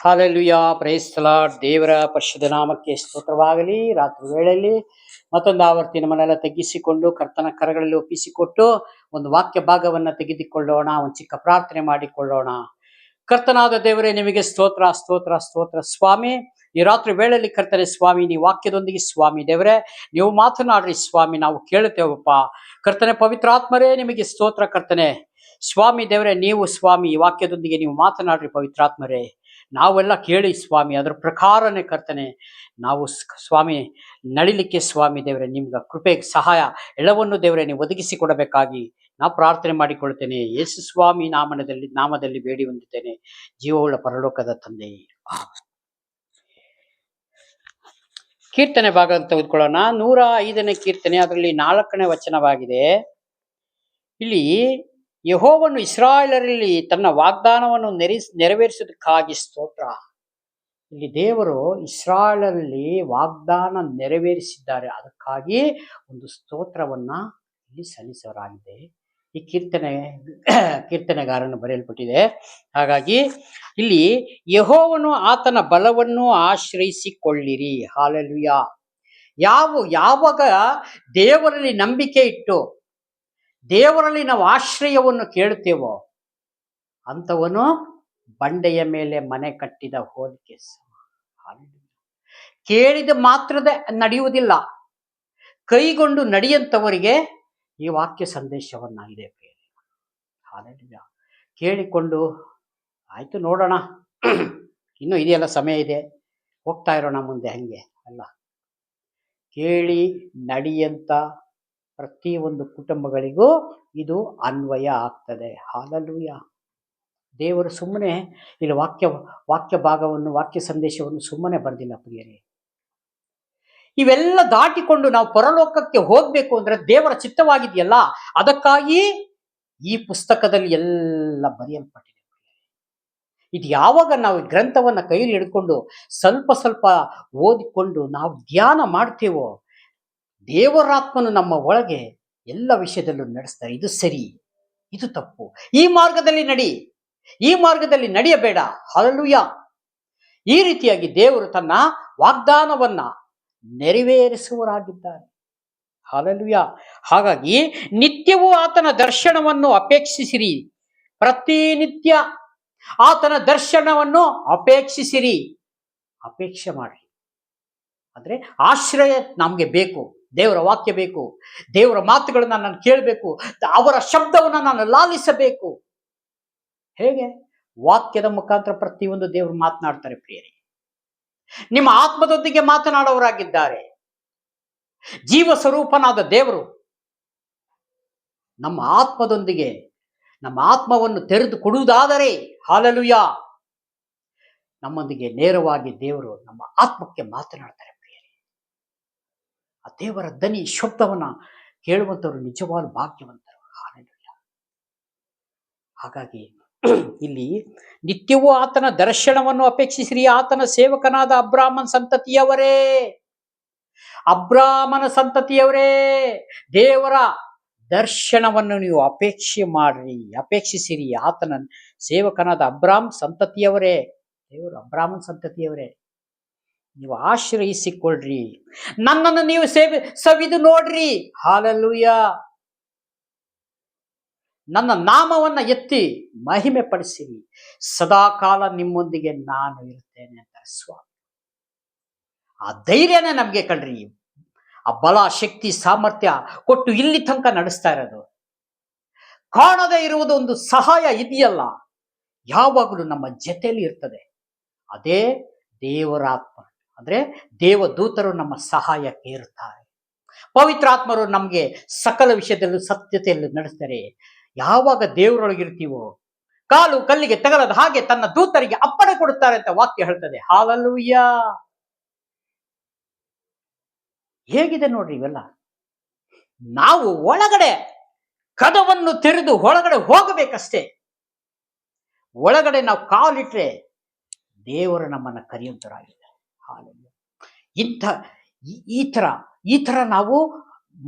Hallelujah price the lord. ದೇವರ ಪರಿಶುದ್ಧ ನಾಮಕ್ಕೆ ಸ್ತೋತ್ರವಾಗಲಿ. ರಾತ್ರಿ ವೇಳೆಯಲ್ಲಿ ಮತ್ತೊಂದು ಆವರ್ತಿ ನಮ್ಮನ್ನೆಲ್ಲ ತಗ್ಗಿಸಿಕೊಂಡು ಕರ್ತನ ಕರಗಳಲ್ಲಿ ಒಪ್ಪಿಸಿಕೊಟ್ಟು ಒಂದು ವಾಕ್ಯ ಭಾಗವನ್ನ ತೆಗೆದುಕೊಳ್ಳೋಣ. ಒಂದು ಚಿಕ್ಕ ಪ್ರಾರ್ಥನೆ ಮಾಡಿಕೊಳ್ಳೋಣ. ಕರ್ತನಾದ ದೇವರೇ, ನಿಮಗೆ ಸ್ತೋತ್ರ ಸ್ತೋತ್ರ ಸ್ತೋತ್ರ ಸ್ವಾಮಿ. ಈ ರಾತ್ರಿ ವೇಳೆಯಲ್ಲಿ ಕರ್ತನೆ ಸ್ವಾಮಿ, ನೀವು ವಾಕ್ಯದೊಂದಿಗೆ ಸ್ವಾಮಿ ದೇವರೇ ನೀವು ಮಾತನಾಡ್ರಿ ಸ್ವಾಮಿ, ನಾವು ಕೇಳುತ್ತೇವಪ್ಪ. ಕರ್ತನೆ ಪವಿತ್ರಾತ್ಮರೇ, ನಿಮಗೆ ಸ್ತೋತ್ರ ಕರ್ತನೆ ಸ್ವಾಮಿ ದೇವರೇ. ನೀವು ಸ್ವಾಮಿ ಈ ವಾಕ್ಯದೊಂದಿಗೆ ನೀವು ಮಾತನಾಡ್ರಿ ಪವಿತ್ರಾತ್ಮರೇ. ನಾವೆಲ್ಲ ಕೇಳಿ ಸ್ವಾಮಿ ಅದರ ಪ್ರಕಾರನೇ ಕರ್ತನೆ ನಾವು ಸ್ವಾಮಿ ನಡಿಲಿಕ್ಕೆ ಸ್ವಾಮಿ ದೇವರೇ ನಿಮ್ಗೆ ಕೃಪೆಗೆ ಸಹಾಯ ಎಲ್ಲವನ್ನು ದೇವರೇ ನೀವು ಒದಗಿಸಿ ಕೊಡಬೇಕಾಗಿ ನಾವು ಪ್ರಾರ್ಥನೆ ಮಾಡಿಕೊಳ್ತೇನೆ. ಯೇಸು ಸ್ವಾಮಿ ನಾಮದಲ್ಲಿ ಬೇಡಿ ಹೊಂದುತ್ತೇನೆ, ಜೀವವುಳ್ಳ ಪರಲೋಕದ ತಂದೆ. ಕೀರ್ತನೆ ಭಾಗ ತೆಗೆದುಕೊಳ್ಳೋಣ. 105ನೇ ಕೀರ್ತನೆ, ಅದರಲ್ಲಿ 4ನೇ ವಚನವಾಗಿದೆ. ಇಲ್ಲಿ ಯೆಹೋವನು ಇಸ್ರಾಯೇಲರಲ್ಲಿ ತನ್ನ ವಾಗ್ದಾನವನ್ನು ನೆರವೇರಿಸುವುದಕ್ಕಾಗಿ ಸ್ತೋತ್ರ. ಇಲ್ಲಿ ದೇವರು ಇಸ್ರಾಯೇಲರಲ್ಲಿ ವಾಗ್ದಾನ ನೆರವೇರಿಸಿದ್ದಾರೆ, ಅದಕ್ಕಾಗಿ ಒಂದು ಸ್ತೋತ್ರವನ್ನ ಇಲ್ಲಿ ಸಲ್ಲಿಸೋರಾಗಿದೆ. ಈ ಕೀರ್ತನೆಗಾರನು ಬರೆಯಲ್ಪಟ್ಟಿದೆ. ಹಾಗಾಗಿ ಇಲ್ಲಿ ಯೆಹೋವನು ಆತನ ಬಲವನ್ನು ಆಶ್ರಯಿಸಿಕೊಳ್ಳಿರಿ. ಹಾಲೆಲೂಯ. ಯಾವಾಗ ದೇವರಲ್ಲಿ ನಂಬಿಕೆ ಇಟ್ಟು ದೇವರಲ್ಲಿ ನಾವು ಆಶ್ರಯವನ್ನು ಕೇಳುತ್ತೇವೋ ಅಂಥವನು ಬಂಡೆಯ ಮೇಲೆ ಮನೆ ಕಟ್ಟಿದ ಹೋಲಿಕೆ ಸಮ. ಕೇಳಿದ ಮಾತ್ರದ ನಡೆಯುವುದಿಲ್ಲ, ಕೈಗೊಂಡು ನಡೆಯಂತವರಿಗೆ ಈ ವಾಕ್ಯ ಸಂದೇಶವನ್ನಾಗಿದೆ. ಹಾಲೆಲೂಯ. ಕೇಳಿಕೊಂಡು ಆಯ್ತು ನೋಡೋಣ, ಇನ್ನೂ ಇದೆಯಲ್ಲ, ಸಮಯ ಇದೆ, ಹೋಗ್ತಾ ಇರೋಣ ಮುಂದೆ, ಹಂಗೆ ಅಲ್ಲ. ಕೇಳಿ ನಡೆಯಂತ ಪ್ರತಿಯೊಂದು ಕುಟುಂಬಗಳಿಗೂ ಇದು ಅನ್ವಯ ಆಗ್ತದೆ. ಹಾಲೆಲೂಯ. ದೇವರು ಸುಮ್ಮನೆ ಇಲ್ಲಿ ವಾಕ್ಯ ಭಾಗವನ್ನು ವಾಕ್ಯ ಸಂದೇಶವನ್ನು ಸುಮ್ಮನೆ ಬರೆದಿಲ್ಲ ಪ್ರಿಯರೇ. ಇವೆಲ್ಲ ದಾಟಿಕೊಂಡು ನಾವು ಪರಲೋಕಕ್ಕೆ ಹೋಗ್ಬೇಕು ಅಂದ್ರೆ ದೇವರ ಚಿತ್ತವಾಗಿದೆಯಲ್ಲ, ಅದಕ್ಕಾಗಿ ಈ ಪುಸ್ತಕದಲ್ಲಿ ಎಲ್ಲ ಬರೆಯಲ್ಪಟ್ಟಿದೆ. ಇದು ಯಾವಾಗ ನಾವು ಗ್ರಂಥವನ್ನ ಕೈಯಲ್ಲಿ ಹಿಡ್ಕೊಂಡು ಸ್ವಲ್ಪ ಸ್ವಲ್ಪ ಓದಿಕೊಂಡು ನಾವು ಧ್ಯಾನ ಮಾಡ್ತೇವೋ, ದೇವರಾತ್ಮನು ನಮ್ಮ ಒಳಗೆ ಎಲ್ಲ ವಿಷಯದಲ್ಲೂ ನಡೆಸ್ತಾರೆ. ಇದು ಸರಿ, ಇದು ತಪ್ಪು, ಈ ಮಾರ್ಗದಲ್ಲಿ ನಡಿ, ಈ ಮಾರ್ಗದಲ್ಲಿ ನಡೆಯಬೇಡ. ಹಲ್ಲೆಲೂಯಾ. ಈ ರೀತಿಯಾಗಿ ದೇವರು ತನ್ನ ವಾಗ್ದಾನವನ್ನ ನೆರವೇರಿಸುವರಾಗಿದ್ದಾರೆ. ಹಲ್ಲೆಲೂಯಾ. ಹಾಗಾಗಿ ನಿತ್ಯವೂ ಆತನ ದರ್ಶನವನ್ನು ಅಪೇಕ್ಷಿಸಿರಿ. ಪ್ರತಿನಿತ್ಯ ಆತನ ದರ್ಶನವನ್ನು ಅಪೇಕ್ಷಿಸಿರಿ. ಅಪೇಕ್ಷೆ ಮಾಡಿ ಅಂದ್ರೆ ಆಶ್ರಯ ನಮ್ಗೆ ಬೇಕು, ದೇವರ ವಾಕ್ಯ ಬೇಕು, ದೇವರ ಮಾತುಗಳನ್ನ ನಾನು ಕೇಳಬೇಕು, ಅವರ ಶಬ್ದವನ್ನ ನಾನು ಲಾಲಿಸಬೇಕು. ಹೇಗೆ? ವಾಕ್ಯದ ಮುಖಾಂತರ ಪ್ರತಿಯೊಂದು ದೇವರು ಮಾತನಾಡ್ತಾರೆ ಪ್ರಿಯರೇ. ನಿಮ್ಮ ಆತ್ಮದೊಂದಿಗೆ ಮಾತನಾಡೋರಾಗಿದ್ದಾರೆ. ಜೀವ ಸ್ವರೂಪನಾದ ದೇವರು ನಮ್ಮ ಆತ್ಮದೊಂದಿಗೆ ನಮ್ಮ ಆತ್ಮವನ್ನು ತೆರೆದು ಕೊಡುವುದಾದರೆ, ಹಾಲೆಲೂಯಾ, ನಮ್ಮೊಂದಿಗೆ ನೇರವಾಗಿ ದೇವರು ನಮ್ಮ ಆತ್ಮಕ್ಕೆ ಮಾತನಾಡ್ತಾರೆ ಪ್ರಿಯರೇ. ಆ ದೇವರ ದನಿ ಶಬ್ದವನ್ನ ಕೇಳುವಂತವರು ನಿಜವಾದ ಭಾಗ್ಯವಂತರು. ಹಾಲೆಲೂಯಾ. ಹಾಗಾಗಿ ಇಲ್ಲಿ ನಿತ್ಯವೂ ಆತನ ದರ್ಶನವನ್ನು ಅಪೇಕ್ಷಿಸಿರಿ. ಆತನ ಸೇವಕನಾದ ಅಬ್ರಾಮನ ಸಂತತಿಯವರೇ, ದೇವರ ದರ್ಶನವನ್ನು ನೀವು ಅಪೇಕ್ಷಿಸಿರಿ. ಆತನ ಸೇವಕನಾದ ಅಬ್ರಾಮ್ ಸಂತತಿಯವರೇ, ದೇವರು ಅಬ್ರಾಮನ ಸಂತತಿಯವರೇ, ನೀವು ಆಶ್ರಯಿಸಿಕೊಳ್ಳ್ರಿ. ನನ್ನನ್ನು ನೀವು ಸವಿದು ನೋಡ್ರಿ. ಹಾಲೆಲೂಯಾ. ನನ್ನ ನಾಮವನ್ನ ಎತ್ತಿ ಮಹಿಮೆ ಪಡಿಸಿರಿ. ಸದಾಕಾಲ ನಿಮ್ಮೊಂದಿಗೆ ನಾನು ಇರ್ತೇನೆ ಅಂತಾರೆ ಸ್ವಾಮಿ. ಆ ಧೈರ್ಯನೇ ನಮ್ಗೆ ಕಣ್ರಿ, ಆ ಬಲ, ಶಕ್ತಿ, ಸಾಮರ್ಥ್ಯ ಕೊಟ್ಟು ಇಲ್ಲಿ ತನಕ ನಡೆಸ್ತಾ ಇರೋದು. ಕಾಣದೇ ಇರುವುದು ಒಂದು ಸಹಾಯ ಇದೆಯಲ್ಲ, ಯಾವಾಗಲೂ ನಮ್ಮ ಜೊತೆಯಲ್ಲಿ ಇರ್ತದೆ. ಅದೇ ದೇವರಾತ್ಮ, ಅಂದ್ರೆ ದೇವದೂತರು ನಮ್ಮ ಸಹಾಯಕ್ಕೆ ಇರುತ್ತಾರೆ. ಪವಿತ್ರಾತ್ಮರು ನಮ್ಗೆ ಸಕಲ ವಿಷಯದಲ್ಲೂ ಸತ್ಯತೆಯಲ್ಲಿ ನಡೆಸ್ತಾರೆ. ಯಾವಾಗ ದೇವರೊಳಗಿರ್ತೀವೋ ಕಾಲು ಕಲ್ಲಿಗೆ ತಗಲದ ಹಾಗೆ ತನ್ನ ದೂತರಿಗೆ ಅಪ್ಪಣೆ ಕೊಡುತ್ತಾರೆ ಅಂತ ವಾಕ್ಯ ಹೇಳ್ತದೆ. ಹಾಲೆಲೂಯಾ. ಹೇಗಿದೆ ನೋಡ್ರಿ ಇವೆಲ್ಲ. ನಾವು ಒಳಗಡೆ ಕದವನ್ನು ತೆರೆದು ಒಳಗಡೆ ಹೋಗಬೇಕಷ್ಟೇ. ಒಳಗಡೆ ನಾವು ಕಾಲಿಟ್ರೆ ದೇವರು ನಮ್ಮನ್ನ ಕರೆಯುವಂತರಾಗಿದೆ. ಹಾಲೆಲೂಯಾ. ಈ ತರ ನಾವು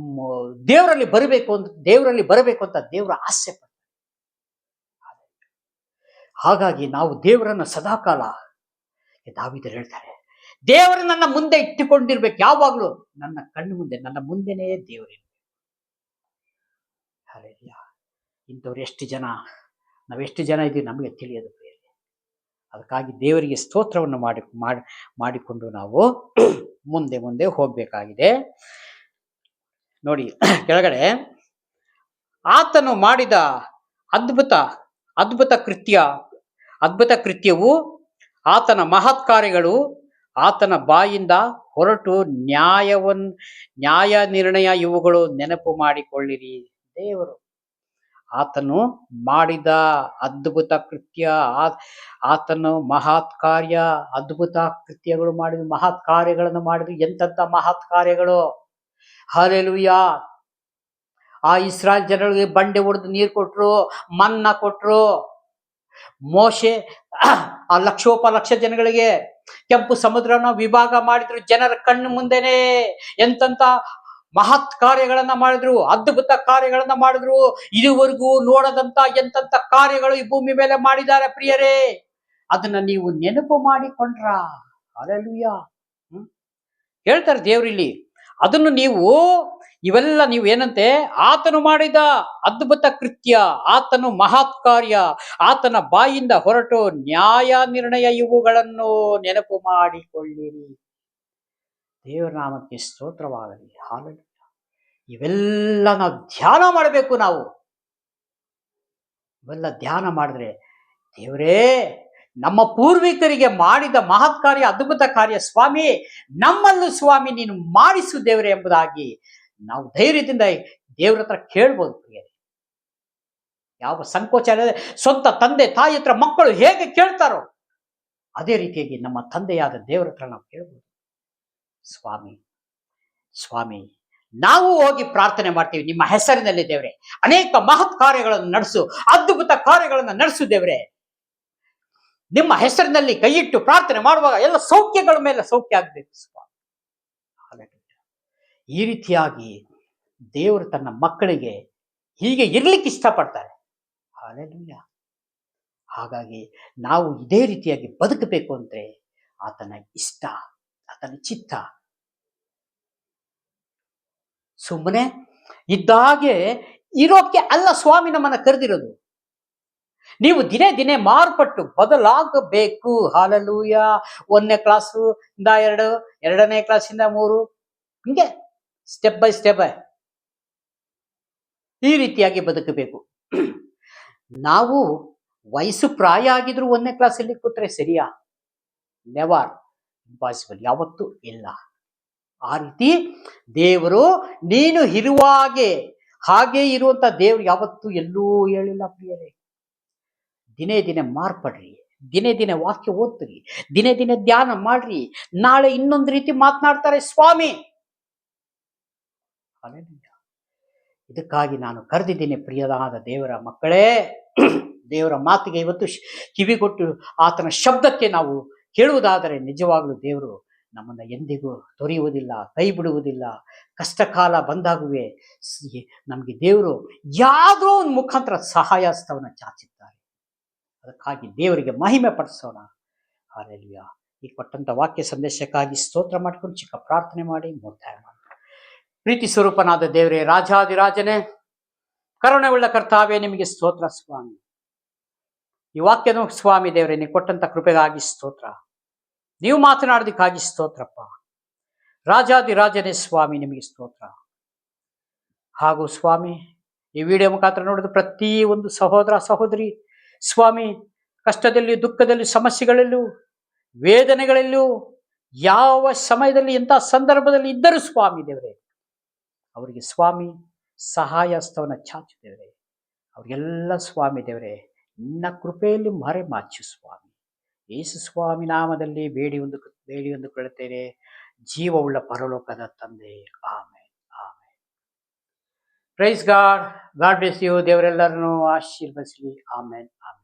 ದೇವರಲ್ಲಿ ಬರಬೇಕು ಅಂತ ದೇವರ ಆಸೆ ಪಡ್ತಾರೆ. ಹಾಗಾಗಿ ನಾವು ದೇವರನ್ನ ಸದಾಕಾಲ ದಾವೀದರು ಹೇಳ್ತಾರೆ, ದೇವರು ನನ್ನ ಮುಂದೆ ಇಟ್ಟುಕೊಂಡಿರ್ಬೇಕು, ಯಾವಾಗ್ಲೂ ನನ್ನ ಕಣ್ಣು ಮುಂದೆ, ನನ್ನ ಮುಂದೆನೇ ದೇವರಿರ್ಬೇಕು. ಹಾಲೆಲೂಯಾ. ಇಂಥವ್ರು ಎಷ್ಟು ಜನ, ನಾವೆಷ್ಟು ಜನ ಇದ್ದೀವಿ ನಮಗೆ ತಿಳಿಯೋದು ಪ್ರಿಯರೇ. ಅದಕ್ಕಾಗಿ ದೇವರಿಗೆ ಸ್ತೋತ್ರವನ್ನು ಮಾಡಿಕೊಂಡು ನಾವು ಮುಂದೆ ಮುಂದೆ ಹೋಗಬೇಕಾಗಿದೆ. ನೋಡಿ ಕೆಳಗಡೆ, ಆತನು ಮಾಡಿದ ಅದ್ಭುತ ಕೃತ್ಯವು, ಆತನ ಮಹತ್ ಕಾರ್ಯಗಳು, ಆತನ ಬಾಯಿಂದ ಹೊರಟು ನ್ಯಾಯ ನಿರ್ಣಯ ಇವುಗಳು ನೆನಪು ಮಾಡಿಕೊಳ್ಳಿರಿ. ದೇವರು ಆತನು ಮಾಡಿದ ಅದ್ಭುತ ಕೃತ್ಯ, ಆತನು ಮಹತ್ ಕಾರ್ಯ, ಅದ್ಭುತ ಕೃತ್ಯಗಳು ಮಾಡಿದ, ಮಹತ್ ಕಾರ್ಯಗಳನ್ನು ಮಾಡಿದ್ರು. ಎಂತೆಂಥ ಮಹತ್ ಕಾರ್ಯಗಳು! ಹಲ್ಲೆಲೂಯಾ. ಆ ಇಸ್ರಾಯೇಲ್ ಜನರಿಗೆ ಬಂಡೆ ಹೊಡೆದು ನೀರು ಕೊಟ್ರು, ಮನ್ನ ಕೊಟ್ರು. ಮೋಶೆ ಆ ಲಕ್ಷೋಪಲಕ್ಷ ಜನಗಳಿಗೆ ಕೆಂಪು ಸಮುದ್ರನ ವಿಭಾಗ ಮಾಡಿದ್ರು ಜನರ ಕಣ್ಣು ಮುಂದೆನೆ. ಎಂತೆಂಥ ಮಹತ್ ಕಾರ್ಯಗಳನ್ನ ಮಾಡಿದ್ರು, ಅದ್ಭುತ ಕಾರ್ಯಗಳನ್ನ ಮಾಡಿದ್ರು. ಇದುವರೆಗೂ ನೋಡದಂತ ಎಂತೆಂಥ ಕಾರ್ಯಗಳು ಈ ಭೂಮಿ ಮೇಲೆ ಮಾಡಿದ್ದಾರೆ ಪ್ರಿಯರೇ. ಅದನ್ನ ನೀವು ನೆನಪು ಮಾಡಿಕೊಂಡ್ರ? ಹಲ್ಲೆಲೂಯಾ. ಹೇಳ್ತಾರೆ ದೇವರಿಲ್ಲಿ, ಅದನ್ನು ಇವೆಲ್ಲ ನೀವು ಏನಂತೆ, ಆತನು ಮಾಡಿದ ಅದ್ಭುತ ಕೃತ್ಯ, ಆತನು ಮಹತ್ ಕಾರ್ಯ, ಆತನ ಬಾಯಿಂದ ಹೊರಟು ನ್ಯಾಯ ನಿರ್ಣಯ ಇವುಗಳನ್ನು ನೆನಪು ಮಾಡಿಕೊಳ್ಳಿರಿ. ದೇವರ ನಾಮಕ್ಕೆ ಸ್ತೋತ್ರವಾಗಲಿ. ಹಲ್ಲೆಲೂಯಾ. ಇವೆಲ್ಲ ನಾವು ಧ್ಯಾನ ಮಾಡಬೇಕು. ಇವೆಲ್ಲ ಧ್ಯಾನ ಮಾಡಿದ್ರೆ, ದೇವರೇ ನಮ್ಮ ಪೂರ್ವಿಕರಿಗೆ ಮಾಡಿದ ಮಹತ್ ಕಾರ್ಯ, ಅದ್ಭುತ ಕಾರ್ಯ ಸ್ವಾಮಿ, ನಮ್ಮಲ್ಲೂ ಸ್ವಾಮಿ ನೀನು ಮಾಡಿಸು ದೇವರೇ ಎಂಬುದಾಗಿ ನಾವು ಧೈರ್ಯದಿಂದ ದೇವರ ಹತ್ರ ಕೇಳ್ಬೋದು ಪ್ರಿಯರೇ. ಯಾವ ಸಂಕೋಚ ಇಲ್ಲದೆ ಸ್ವಂತ ತಂದೆ ತಾಯಿ ಹತ್ರ ಮಕ್ಕಳು ಹೇಗೆ ಕೇಳ್ತಾರೋ ಅದೇ ರೀತಿಯಾಗಿ ನಮ್ಮ ತಂದೆಯಾದ ದೇವರ ಹತ್ರ ನಾವು ಕೇಳ್ಬೋದು. ಸ್ವಾಮಿ ನಾವು ಹೋಗಿ ಪ್ರಾರ್ಥನೆ ಮಾಡ್ತೀವಿ, ನಿಮ್ಮ ಹೆಸರಿನಲ್ಲಿ ದೇವರೇ ಅನೇಕ ಮಹತ್ ಕಾರ್ಯಗಳನ್ನು ನಡೆಸು, ಅದ್ಭುತ ಕಾರ್ಯಗಳನ್ನು ನಡೆಸು ದೇವರೇ. ನಿಮ್ಮ ಹೆಸರಿನಲ್ಲಿ ಕೈಯಿಟ್ಟು ಪ್ರಾರ್ಥನೆ ಮಾಡುವಾಗ ಎಲ್ಲ ಸೌಖ್ಯಗಳ ಮೇಲೆ ಸೌಖ್ಯ ಆಗಬೇಕು ಸ್ವಾಮಿ. ಈ ರೀತಿಯಾಗಿ ದೇವರು ತನ್ನ ಮಕ್ಕಳಿಗೆ ಹೀಗೆ ಇರ್ಲಿಕ್ಕೆ ಇಷ್ಟಪಡ್ತಾರೆ. ಹಲ್ಲೆಲೂಯಾ. ಹಾಗಾಗಿ ನಾವು ಇದೇ ರೀತಿಯಾಗಿ ಬದುಕಬೇಕು ಅಂದ್ರೆ ಆತನ ಇಷ್ಟ, ಆತನ ಚಿತ್ತ. ಸುಮ್ಮನೆ ಇದ್ದಾಗೆ ಇರೋಕ್ಕೆ ಅಲ್ಲ ಸ್ವಾಮಿ ನಮ್ಮನ್ನ ಕರೆದಿರೋದು. ನೀವು ದಿನೇ ದಿನೇ ಮಾರ್ಪಟ್ಟು ಬದಲಾಗಬೇಕು. ಹಲ್ಲೆಲೂಯಾ. 1ನೇ ಕ್ಲಾಸಿಂದ 2, 2ನೇ ಕ್ಲಾಸಿಂದ 3, ಹಿಂಗೆ ಸ್ಟೆಪ್ ಬೈ ಸ್ಟೆಪ್ ಈ ರೀತಿಯಾಗಿ ಬದುಕಬೇಕು. ನಾವು ವಯಸ್ಸು ಪ್ರಾಯ ಆಗಿದ್ರು 1ನೇ ಕ್ಲಾಸಲ್ಲಿ ಕೂತ್ರೆ ಸರಿಯಾ? ನೆವರ್ ಇಂಪಾಸಿಬಲ್, ಯಾವತ್ತೂ ಇಲ್ಲ. ಆ ರೀತಿ ದೇವರು ನೀನು ಹಾಗೆ ಇರುವಂತ ದೇವರು ಯಾವತ್ತೂ ಎಲ್ಲೂ ಹೇಳಿಲ್ಲ ಪ್ರಿಯರೇ. ದಿನೇ ದಿನೇ ಮಾರ್ಪಡ್ರಿ, ದಿನೇ ದಿನೇ ವಾಕ್ಯ ಓದ್ರಿ, ದಿನೇ ದಿನೇ ಧ್ಯಾನ ಮಾಡ್ರಿ. ನಾಳೆ ಇನ್ನೊಂದು ರೀತಿ ಮಾತನಾಡ್ತಾರೆ ಸ್ವಾಮಿ. ಇದಕ್ಕಾಗಿ ನಾನು ಕರೆದಿದ್ದೀನಿ ಪ್ರಿಯದಾದ ದೇವರ ಮಕ್ಕಳೇ. ದೇವರ ಮಾತಿಗೆ ಇವತ್ತು ಕಿವಿಗೊಟ್ಟು ಆತನ ಶಬ್ದಕ್ಕೆ ನಾವು ಕೇಳುವುದಾದರೆ ನಿಜವಾಗ್ಲೂ ದೇವರು ನಮ್ಮನ್ನ ಎಂದಿಗೂ ತೊರೆಯುವುದಿಲ್ಲ, ಕೈ ಬಿಡುವುದಿಲ್ಲ. ಕಷ್ಟ ಕಾಲ ಬಂದಾಗುವೆ ನಮಗೆ ದೇವರು ಯಾವುದೋ ಒಂದು ಮುಖಾಂತರ ಸಹಾಯಸ್ತವನ್ನ ಚಾಚಿದ್ದಾರೆ. ಅದಕ್ಕಾಗಿ ದೇವರಿಗೆ ಮಹಿಮೆ ಪಡಿಸೋಣ. ಹಲ್ಲೆಲೂಯಾ. ಈ ಕೊಟ್ಟಂತ ವಾಕ್ಯ ಸಂದೇಶಕ್ಕಾಗಿ ಸ್ತೋತ್ರ ಮಾಡಿಕೊಂಡು ಚಿಕ್ಕ ಪ್ರಾರ್ಥನೆ ಮಾಡಿ ಮುಕ್ತಾಯ ಮಾಡೋಣ. ಪ್ರೀತಿ ಸ್ವರೂಪನಾದ ದೇವರೇ, ರಾಜಾದಿರಾಜನೇ, ಕರುಣೆಯುಳ್ಳ ಕರ್ತಾವೇ, ನಿಮಗೆ ಸ್ತೋತ್ರ ಸ್ವಾಮಿ. ಈ ವಾಕ್ಯದ ಸ್ವಾಮಿ ದೇವರೇ, ನೀವು ಕೊಟ್ಟಂತ ಕೃಪೆಗಾಗಿ ಸ್ತೋತ್ರ, ನೀವು ಮಾತನಾಡೋದಕ್ಕಾಗಿ ಸ್ತೋತ್ರಪ್ಪ. ರಾಜಾದಿರಾಜನೇ ಸ್ವಾಮಿ, ನಿಮಗೆ ಸ್ತೋತ್ರ. ಹಾಗೂ ಸ್ವಾಮಿ, ಈ ವಿಡಿಯೋ ಮುಖಾಂತರ ನೋಡಿದ ಪ್ರತಿ ಒಂದು ಸಹೋದರ ಸಹೋದರಿ ಸ್ವಾಮಿ, ಕಷ್ಟದಲ್ಲಿ, ದುಃಖದಲ್ಲಿ, ಸಮಸ್ಯೆಗಳಲ್ಲೂ, ವೇದನೆಗಳಲ್ಲೂ, ಯಾವ ಸಮಯದಲ್ಲಿ ಎಂಥ ಸಂದರ್ಭದಲ್ಲಿ ಇದ್ದರೂ ಸ್ವಾಮಿ ದೇವರೇ, ಅವರಿಗೆ ಸ್ವಾಮಿ ಸಹಾಯ ಹಸ್ತವನ್ನ ಚಾಚು ದೇವರೇ. ಅವರಿಗೆಲ್ಲ ಸ್ವಾಮಿ ದೇವರೇ ನಿನ್ನ ಕೃಪೆಯಲ್ಲಿ ಮರೆಮಾಚು ಸ್ವಾಮಿ. ಯೇಸು ಸ್ವಾಮಿ ನಾಮದಲ್ಲಿ ಬೇಡಿ ಹೊಂದಿಕೊಳ್ಳುತ್ತೇನೆ, ಜೀವವುಳ್ಳ ಪರಲೋಕದ ತಂದೆ. Amen, amen. Praise God. God bless you. ದೇವರೆಲ್ಲರನ್ನು ಆಶೀರ್ವದಿಸಲಿ. Amen, amen.